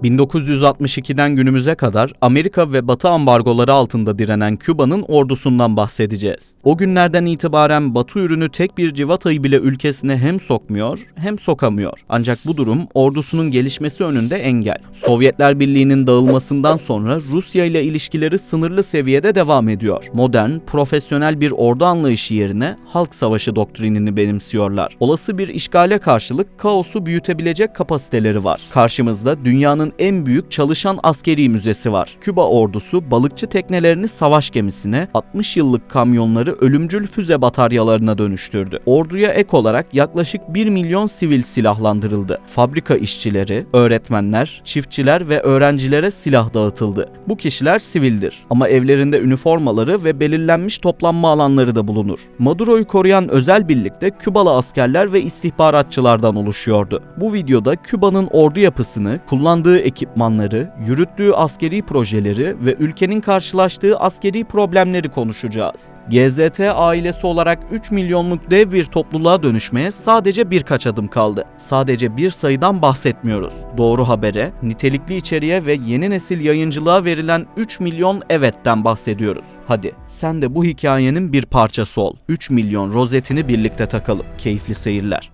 1962'den günümüze kadar Amerika ve Batı ambargoları altında direnen Küba'nın ordusundan bahsedeceğiz. O günlerden itibaren Batı ürünü tek bir civatayı bile ülkesine hem sokmuyor hem sokamıyor. Ancak bu durum ordusunun gelişmesi önünde engel. Sovyetler Birliği'nin dağılmasından sonra Rusya ile ilişkileri sınırlı seviyede devam ediyor. Modern, profesyonel bir ordu anlayışı yerine halk savaşı doktrinini benimsiyorlar. Olası bir işgale karşılık kaosu büyütebilecek kapasiteleri var. Karşımızda dünyanın en büyük çalışan askeri müzesi var. Küba ordusu balıkçı teknelerini savaş gemisine, 60 yıllık kamyonları ölümcül füze bataryalarına dönüştürdü. Orduya ek olarak yaklaşık 1 milyon sivil silahlandırıldı. Fabrika işçileri, öğretmenler, çiftçiler ve öğrencilere silah dağıtıldı. Bu kişiler sivildir ama evlerinde üniformaları ve belirlenmiş toplanma alanları da bulunur. Maduro'yu koruyan özel birlikte Kübalı askerler ve istihbaratçılardan oluşuyordu. Bu videoda Küba'nın ordu yapısını, kullandığı ekipmanları, yürüttüğü askeri projeleri ve ülkenin karşılaştığı askeri problemleri konuşacağız. GZT ailesi olarak 3 milyonluk dev bir topluluğa dönüşmeye sadece birkaç adım kaldı. Sadece bir sayıdan bahsetmiyoruz. Doğru habere, nitelikli içeriğe ve yeni nesil yayıncılığa verilen 3 milyon evetten bahsediyoruz. Hadi sen de bu hikayenin bir parçası ol. 3 milyon rozetini birlikte takalım. Keyifli seyirler.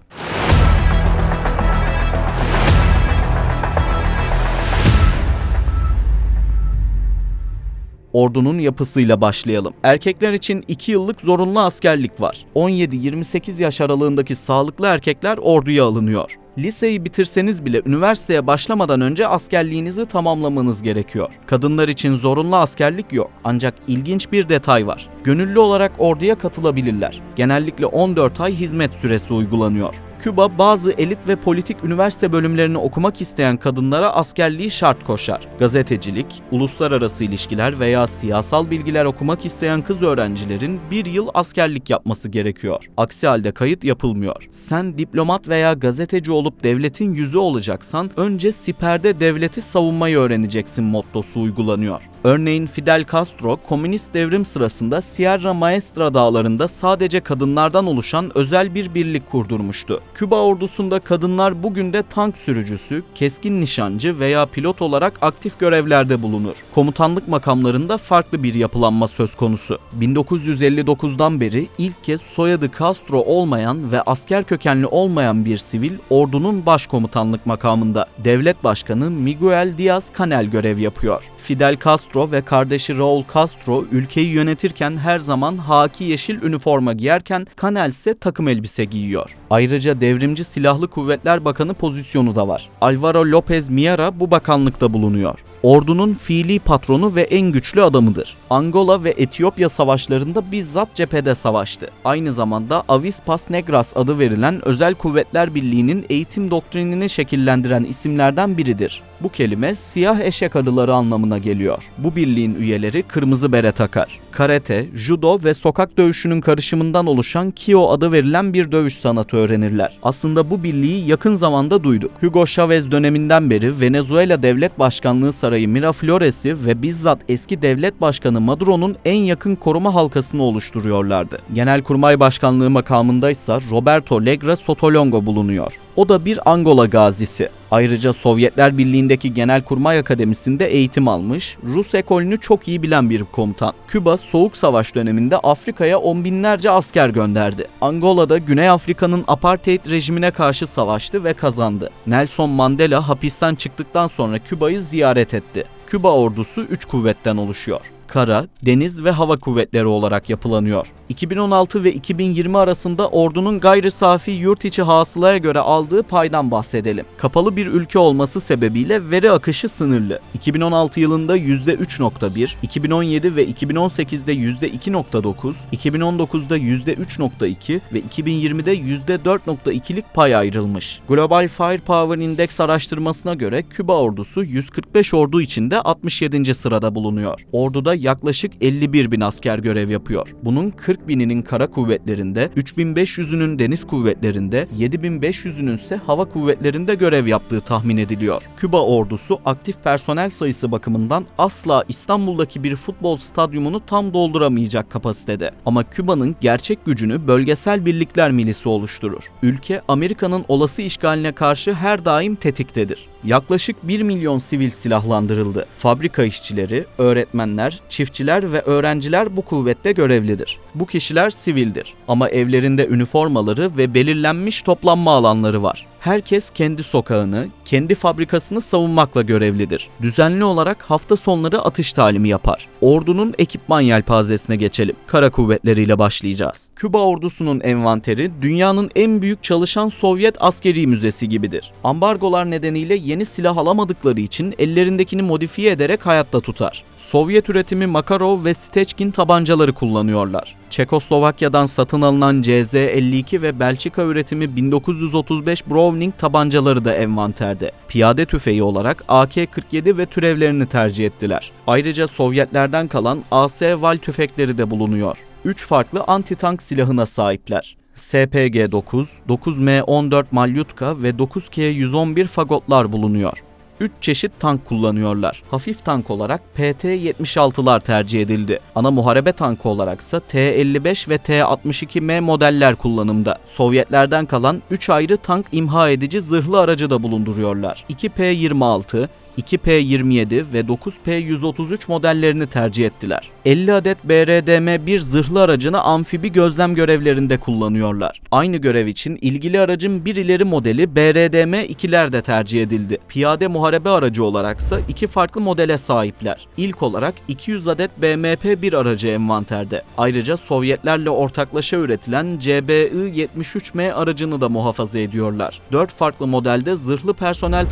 Ordunun yapısıyla başlayalım. Erkekler için 2 yıllık zorunlu askerlik var. 17-28 yaş aralığındaki sağlıklı erkekler orduya alınıyor. Liseyi bitirseniz bile üniversiteye başlamadan önce askerliğinizi tamamlamanız gerekiyor. Kadınlar için zorunlu askerlik yok. Ancak ilginç bir detay var. Gönüllü olarak orduya katılabilirler. Genellikle 14 ay hizmet süresi uygulanıyor. Küba bazı elit ve politik üniversite bölümlerini okumak isteyen kadınlara askerliği şart koşar. Gazetecilik, uluslararası ilişkiler veya siyasal bilgiler okumak isteyen kız öğrencilerin 1 yıl askerlik yapması gerekiyor. Aksi halde kayıt yapılmıyor. Sen diplomat veya gazeteci olup devletin yüzü olacaksan önce siperde devleti savunmayı öğreneceksin mottosu uygulanıyor. Örneğin Fidel Castro, komünist devrim sırasında Sierra Maestra dağlarında sadece kadınlardan oluşan özel bir birlik kurdurmuştu. Küba ordusunda kadınlar bugün de tank sürücüsü, keskin nişancı veya pilot olarak aktif görevlerde bulunur. Komutanlık makamlarında farklı bir yapılanma söz konusu. 1959'dan beri ilk kez soyadı Castro olmayan ve asker kökenli olmayan bir sivil ordunun başkomutanlık makamında. Devlet Başkanı Miguel Díaz-Canel görev yapıyor. Fidel Castro ve kardeşi Raúl Castro ülkeyi yönetirken her zaman haki yeşil üniforma giyerken Canel ise takım elbise giyiyor. Ayrıca Devrimci Silahlı Kuvvetler Bakanı pozisyonu da var. Álvaro López Miera bu bakanlıkta bulunuyor. Ordunun fiili patronu ve en güçlü adamıdır. Angola ve Etiyopya savaşlarında bizzat cephede savaştı. Aynı zamanda Avispas Negras adı verilen Özel Kuvvetler Birliği'nin eğitim doktrinini şekillendiren isimlerden biridir. Bu kelime siyah eşek arıları anlamına geliyor. Bu birliğin üyeleri kırmızı bere takar. Karate, judo ve sokak dövüşünün karışımından oluşan Kyo adı verilen bir dövüş sanatı öğrenirler. Aslında bu birliği yakın zamanda duyduk. Hugo Chavez döneminden beri Venezuela Devlet Başkanlığı Sarayı Miraflores'i ve bizzat eski devlet başkanı Maduro'nun en yakın koruma halkasını oluşturuyorlardı. Genelkurmay Başkanlığı makamındaysa Roberto Legra Sotolongo bulunuyor. O da bir Angola gazisi. Ayrıca Sovyetler Birliği'ndeki Genelkurmay Akademisi'nde eğitim almış, Rus ekolünü çok iyi bilen bir komutan. Küba, Soğuk Savaş döneminde Afrika'ya on binlerce asker gönderdi. Angola'da Güney Afrika'nın apartheid rejimine karşı savaştı ve kazandı. Nelson Mandela hapisten çıktıktan sonra Küba'yı ziyaret etti. Küba ordusu 3 kuvvetten oluşuyor. Kara, deniz ve hava kuvvetleri olarak yapılanıyor. 2016 ve 2020 arasında ordunun gayri safi yurt içi hasılaya göre aldığı paydan bahsedelim. Kapalı bir ülke olması sebebiyle veri akışı sınırlı. 2016 yılında %3.1, 2017 ve 2018'de %2.9, 2019'da %3.2 ve 2020'de %4.2'lik pay ayrılmış. Global Firepower Index araştırmasına göre Küba ordusu 145 ordu içinde 67. sırada bulunuyor. Orduda yaklaşık 51 bin asker görev yapıyor. Bunun 40 bininin kara kuvvetlerinde, 3500'ünün deniz kuvvetlerinde, 7500'ünün ise hava kuvvetlerinde görev yaptığı tahmin ediliyor. Küba ordusu aktif personel sayısı bakımından asla İstanbul'daki bir futbol stadyumunu tam dolduramayacak kapasitede. Ama Küba'nın gerçek gücünü bölgesel birlikler milisi oluşturur. Ülke Amerika'nın olası işgaline karşı her daim tetiktedir. Yaklaşık 1 milyon sivil silahlandırıldı. Fabrika işçileri, öğretmenler, çiftçiler ve öğrenciler bu kuvvette görevlidir. Bu kişiler sivildir ama evlerinde üniformaları ve belirlenmiş toplanma alanları var. Herkes kendi sokağını, kendi fabrikasını savunmakla görevlidir. Düzenli olarak hafta sonları atış talimi yapar. Ordunun ekipman yelpazesine geçelim. Kara kuvvetleriyle başlayacağız. Küba ordusunun envanteri dünyanın en büyük çalışan Sovyet askeri müzesi gibidir. Ambargolar nedeniyle yeni silah alamadıkları için ellerindekini modifiye ederek hayatta tutar. Sovyet üretimi Makarov ve Stechkin tabancaları kullanıyorlar. Çekoslovakya'dan satın alınan CZ-52 ve Belçika üretimi 1935 Browning tabancaları da envanterde. Piyade tüfeği olarak AK-47 ve türevlerini tercih ettiler. Ayrıca Sovyetlerden kalan AS-Val tüfekleri de bulunuyor. 3 farklı anti-tank silahına sahipler. SPG-9, 9M14 Malyutka ve 9K-111 fagotlar bulunuyor. 3 çeşit tank kullanıyorlar. Hafif tank olarak PT-76'lar tercih edildi. Ana muharebe tankı olaraksa T-55 ve T-62M modeller kullanımda. Sovyetlerden kalan 3 ayrı tank imha edici zırhlı aracı da bulunduruyorlar. 2P-26, 2P-27 ve 9P-133 modellerini tercih ettiler. 50 adet BRDM-1 zırhlı aracını amfibi gözlem görevlerinde kullanıyorlar. Aynı görev için ilgili aracın bir ileri modeli BRDM-2'ler de tercih edildi. Piyade muharebe aracı olaraksa 2 farklı modele sahipler. İlk olarak 200 adet BMP-1 aracı envanterde. Ayrıca Sovyetlerle ortaklaşa üretilen CBI-73M aracını da muhafaza ediyorlar. 4 farklı modelde zırhlı personel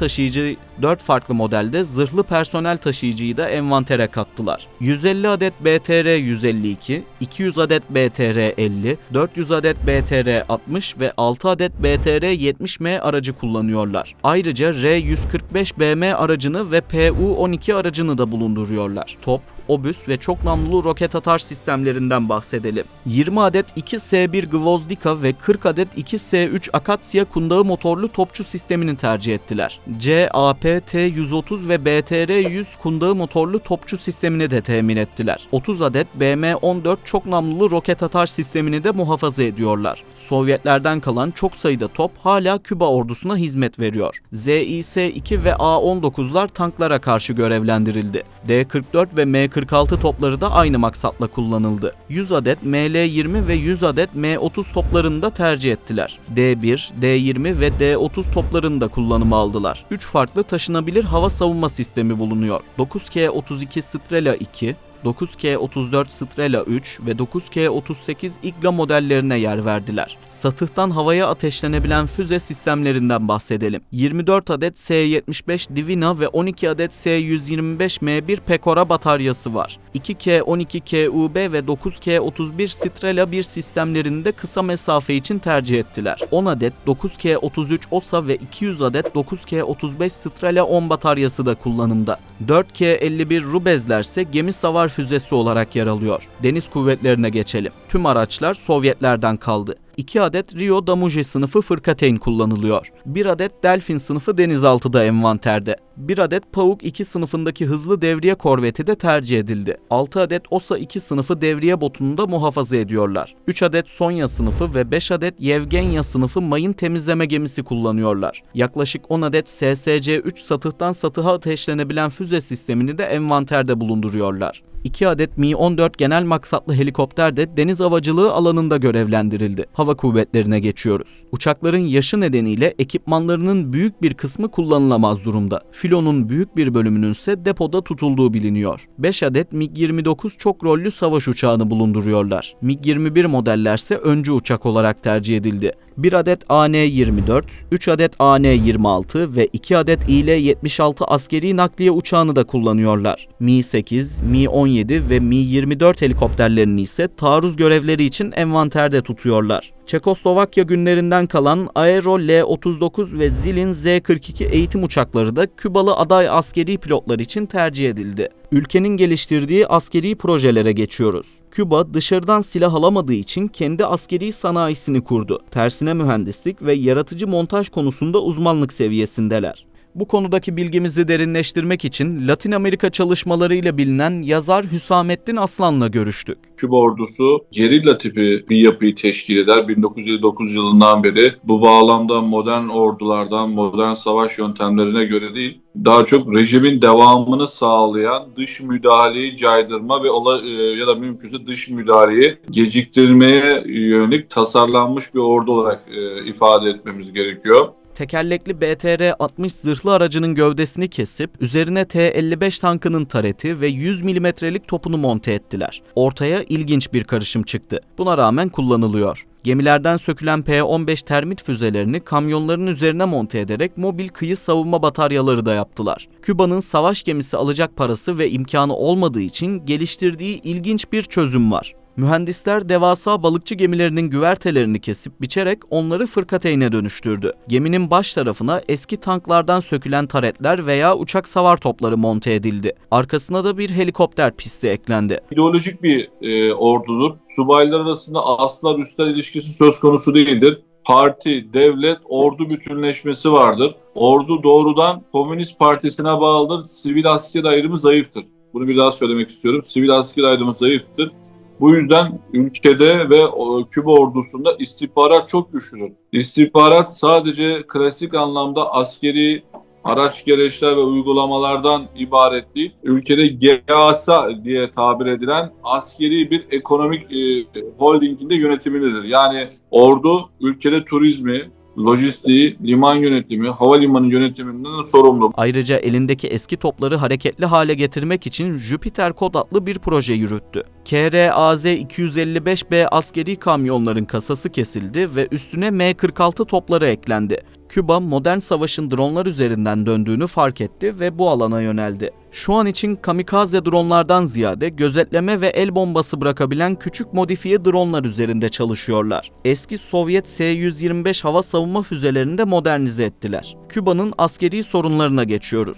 taşıyıcıyı da envantere kattılar. 150 adet BTR-152, 200 adet BTR-50, 400 adet BTR-60 ve 6 adet BTR-70M aracı kullanıyorlar. Ayrıca R-145BM aracını ve Pu-12 aracını da bulunduruyorlar. Top, obüs ve çok namlulu roket atar sistemlerinden bahsedelim. 20 adet 2S1 Gvozdika ve 40 adet 2S3 Akasya kundağı motorlu topçu sistemini tercih ettiler. CAP-T-130 ve BTR-100 kundağı motorlu topçu sistemini de temin ettiler. 30 adet BM-14 çok namlulu roket atar sistemini de muhafaza ediyorlar. Sovyetlerden kalan çok sayıda top hala Küba ordusuna hizmet veriyor. ZİS-2 ve A-19'lar tanklara karşı görevlendirildi. D-44 ve M-46 topları da aynı maksatla kullanıldı. 100 adet ML-20 ve 100 adet M-30 toplarını da tercih ettiler. D-1, D-20 ve D-30 toplarını da kullanıma aldılar. 3 farklı taşınabilir hava savunma sistemi bulunuyor. 9K-32 Strela 2, 9K-34 Strela 3 ve 9K-38 İGLA modellerine yer verdiler. Satıhtan havaya ateşlenebilen füze sistemlerinden bahsedelim. 24 adet S-75 Divina ve 12 adet S-125M1 Pekora bataryası var. 2K-12KUB ve 9K-31 Strela 1 sistemlerini de kısa mesafe için tercih ettiler. 10 adet 9K-33 OSA ve 200 adet 9K-35 Strela 10 bataryası da kullanımda. 4K-51 Rubezler ise gemi savar füzesi olarak yer alıyor. Deniz kuvvetlerine geçelim. Tüm araçlar Sovyetlerden kaldı. 2 adet Rio Damuji sınıfı fırkateyn kullanılıyor. 1 adet Delfin sınıfı denizaltıda envanterde. 1 adet Pauk 2 sınıfındaki hızlı devriye korveti de tercih edildi. 6 adet Osa 2 sınıfı devriye botunu da muhafaza ediyorlar. 3 adet Sonya sınıfı ve 5 adet Yevgenya sınıfı mayın temizleme gemisi kullanıyorlar. Yaklaşık 10 adet SSC-3 satıhtan satıha ateşlenebilen füze sistemini de envanterde bulunduruyorlar. 2 adet Mi-14 genel maksatlı helikopter de deniz havacılığı alanında görevlendirildi. Hava kuvvetlerine geçiyoruz. Uçakların yaşı nedeniyle ekipmanlarının büyük bir kısmı kullanılamaz durumda. Filonun büyük bir bölümünün ise depoda tutulduğu biliniyor. 5 adet MiG-29 çok rollü savaş uçağını bulunduruyorlar. MiG-21 modellerse öncü uçak olarak tercih edildi. 1 adet AN-24, 3 adet AN-26 ve 2 adet İL-76 askeri nakliye uçağını da kullanıyorlar. Mi-8, Mi-17 ve Mi-24 helikopterlerini ise taarruz görevleri için envanterde tutuyorlar. Çekoslovakya günlerinden kalan Aero L-39 ve Zilin Z-42 eğitim uçakları da Kübalı aday askeri pilotlar için tercih edildi. Ülkenin geliştirdiği askeri projelere geçiyoruz. Küba dışarıdan silah alamadığı için kendi askeri sanayisini kurdu. Tersine mühendislik ve yaratıcı montaj konusunda uzmanlık seviyesindeler. Bu konudaki bilgimizi derinleştirmek için Latin Amerika çalışmalarıyla bilinen yazar Hüsamettin Aslan'la görüştük. Küba ordusu gerilla tipi bir yapıyı teşkil eder 1959 yılından beri. Bu bağlamda modern ordulardan, modern savaş yöntemlerine göre değil, daha çok rejimin devamını sağlayan dış müdahaleyi caydırma ve ya da mümkünse dış müdahaleyi geciktirmeye yönelik tasarlanmış bir ordu olarak ifade etmemiz gerekiyor. Tekerlekli BTR-60 zırhlı aracının gövdesini kesip üzerine T-55 tankının tareti ve 100 milimetrelik topunu monte ettiler. Ortaya ilginç bir karışım çıktı. Buna rağmen kullanılıyor. Gemilerden sökülen P-15 termit füzelerini kamyonların üzerine monte ederek mobil kıyı savunma bataryaları da yaptılar. Küba'nın savaş gemisi alacak parası ve imkanı olmadığı için geliştirdiği ilginç bir çözüm var. Mühendisler devasa balıkçı gemilerinin güvertelerini kesip biçerek onları fırkateyne dönüştürdü. Geminin baş tarafına eski tanklardan sökülen taretler veya uçak savar topları monte edildi. Arkasına da bir helikopter pisti eklendi. İdeolojik bir ordudur. Subaylar arasında aslar üstler ilişkisi söz konusu değildir. Parti, devlet, ordu bütünleşmesi vardır. Ordu doğrudan Komünist Partisi'ne bağlıdır. Sivil asker ayrımı zayıftır. Bunu bir daha söylemek istiyorum. Sivil asker ayrımı zayıftır. Bu yüzden ülkede ve Küba ordusunda istihbarat çok güçlüdür. İstihbarat sadece klasik anlamda askeri araç gereçler ve uygulamalardan ibaret değil. Ülkede GEASA diye tabir edilen askeri bir ekonomik holdingin de yönetimindedir. Yani ordu ülkede turizmi, lojistiği, liman yönetimi, havalimanı yönetiminden sorumlu. Ayrıca elindeki eski topları hareketli hale getirmek için Jupiter Kod adlı bir proje yürüttü. KRAZ-255B askeri kamyonların kasası kesildi ve üstüne M46 topları eklendi. Küba modern savaşın dronlar üzerinden döndüğünü fark etti ve bu alana yöneldi. Şu an için kamikaze dronlardan ziyade gözetleme ve el bombası bırakabilen küçük modifiye dronlar üzerinde çalışıyorlar. Eski Sovyet S-125 hava savunma füzelerini de modernize ettiler. Küba'nın askeri sorunlarına geçiyoruz.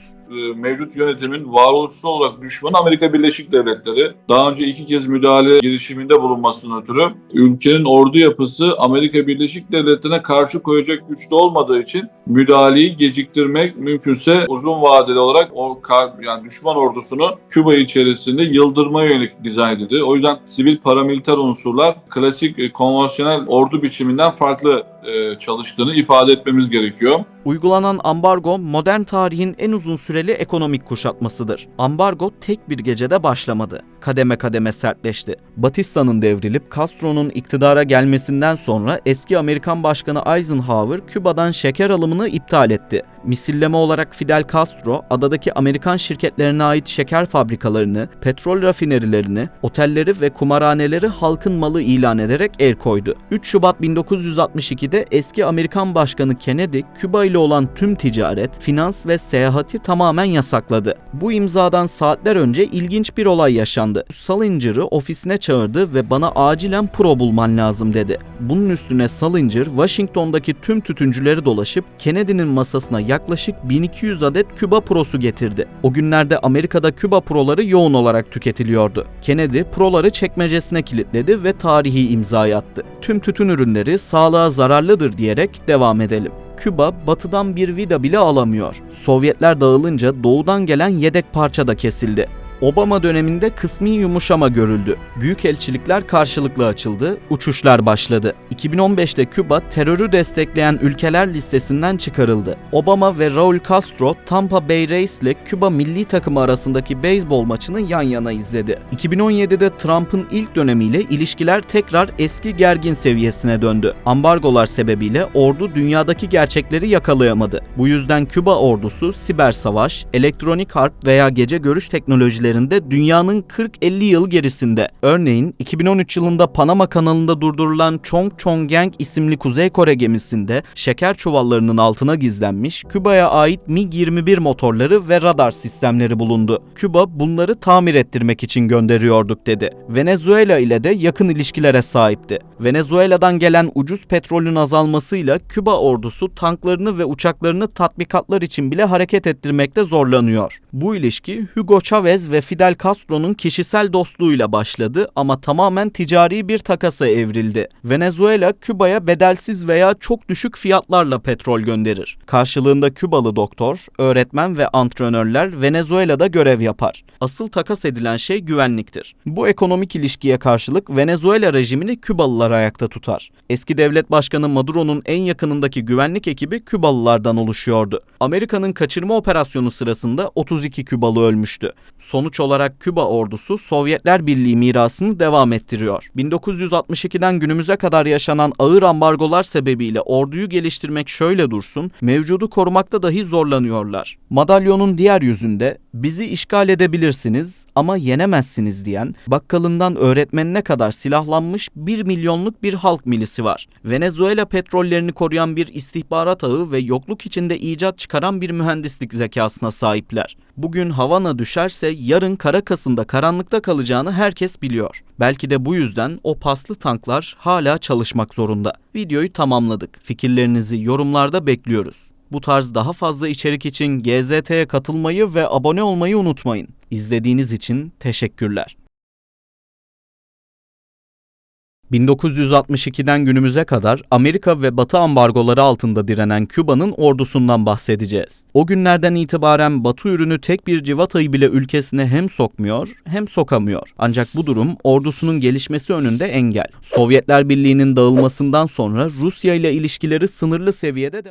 Mevcut yönetimin varoluşsal olarak düşmanı Amerika Birleşik Devletleri. Daha önce 2 kez müdahale girişiminde bulunmasının ötürü ülkenin ordu yapısı Amerika Birleşik Devletleri'ne karşı koyacak güçte olmadığı için müdahaleyi geciktirmek, mümkünse uzun vadeli olarak yani düşman ordusunu Küba içerisinde yıldırmaya yönelik dizayn edildi. O yüzden sivil paramiliter unsurlar klasik konvansiyonel ordu biçiminden farklı çalıştığını ifade etmemiz gerekiyor. Uygulanan ambargo modern tarihin en uzun süreli ekonomik kuşatmasıdır. Ambargo tek bir gecede başlamadı. Kademe kademe sertleşti. Batista'nın devrilip Castro'nun iktidara gelmesinden sonra eski Amerikan Başkanı Eisenhower Küba'dan şeker alımını iptal etti. Misilleme olarak Fidel Castro adadaki Amerikan şirketlerine ait şeker fabrikalarını, petrol rafinerilerini, otelleri ve kumarhaneleri halkın malı ilan ederek el koydu. 3 Şubat 1962'de eski Amerikan Başkanı Kennedy, Küba ile olan tüm ticaret, finans ve seyahati tamamen yasakladı. Bu imzadan saatler önce ilginç bir olay yaşandı. Salinger'ı ofisine çağırdı ve bana acilen pro bulman lazım dedi. Bunun üstüne Salinger, Washington'daki tüm tütüncüleri dolaşıp Kennedy'nin masasına yaklaşık 1200 adet Küba prosu getirdi. O günlerde Amerika'da Küba proları yoğun olarak tüketiliyordu. Kennedy proları çekmecesine kilitledi ve tarihi imzayı attı. Tüm tütün ürünleri sağlığa zararlıdır diyerek devam edelim. Küba batıdan bir vida bile alamıyor. Sovyetler dağılınca doğudan gelen yedek parça da kesildi. Obama döneminde kısmi yumuşama görüldü. Büyükelçilikler karşılıklı açıldı, uçuşlar başladı. 2015'te Küba terörü destekleyen ülkeler listesinden çıkarıldı. Obama ve Raul Castro Tampa Bay Rays ile Küba milli takımı arasındaki beyzbol maçını yan yana izledi. 2017'de Trump'ın ilk dönemiyle ilişkiler tekrar eski gergin seviyesine döndü. Ambargolar sebebiyle ordu dünyadaki gerçekleri yakalayamadı. Bu yüzden Küba ordusu siber savaş, elektronik harp veya gece görüş teknolojileri dünyanın 40-50 yıl gerisinde. Örneğin 2013 yılında Panama kanalında durdurulan Chongchongyang isimli Kuzey Kore gemisinde şeker çuvallarının altına gizlenmiş Küba'ya ait MiG-21 motorları ve radar sistemleri bulundu. Küba bunları tamir ettirmek için gönderiyorduk dedi. Venezuela ile de yakın ilişkilere sahipti. Venezuela'dan gelen ucuz petrolün azalmasıyla Küba ordusu tanklarını ve uçaklarını tatbikatlar için bile hareket ettirmekte zorlanıyor. Bu ilişki Hugo Chavez ve ve Fidel Castro'nun kişisel dostluğuyla başladı ama tamamen ticari bir takasa evrildi. Venezuela, Küba'ya bedelsiz veya çok düşük fiyatlarla petrol gönderir. Karşılığında Kübalı doktor, öğretmen ve antrenörler Venezuela'da görev yapar. Asıl takas edilen şey güvenliktir. Bu ekonomik ilişkiye karşılık Venezuela rejimini Kübalılar ayakta tutar. Eski devlet başkanı Maduro'nun en yakınındaki güvenlik ekibi Kübalılardan oluşuyordu. Amerika'nın kaçırma operasyonu sırasında 32 Kübalı ölmüştü. Sonuç olarak Küba ordusu Sovyetler Birliği mirasını devam ettiriyor. 1962'den günümüze kadar yaşanan ağır ambargolar sebebiyle orduyu geliştirmek şöyle dursun, mevcudu korumakta dahi zorlanıyorlar. Madalyonun diğer yüzünde bizi işgal edebilirsiniz ama yenemezsiniz diyen, bakkalından öğretmenine kadar silahlanmış 1 milyonluk bir halk milisi var. Venezuela petrollerini koruyan bir istihbarat ağı ve yokluk içinde icat çıkaran bir mühendislik zekasına sahipler. Bugün Havana düşerse yarın Caracas'ın da karanlıkta kalacağını herkes biliyor. Belki de bu yüzden o paslı tanklar hala çalışmak zorunda. Videoyu tamamladık. Fikirlerinizi yorumlarda bekliyoruz. Bu tarz daha fazla içerik için GZT'ye katılmayı ve abone olmayı unutmayın. İzlediğiniz için teşekkürler. 1962'den günümüze kadar Amerika ve Batı ambargoları altında direnen Küba'nın ordusundan bahsedeceğiz. O günlerden itibaren Batı ürünü tek bir civatayı bile ülkesine hem sokmuyor hem sokamıyor. Ancak bu durum ordusunun gelişmesi önünde engel. Sovyetler Birliği'nin dağılmasından sonra Rusya ile ilişkileri sınırlı seviyede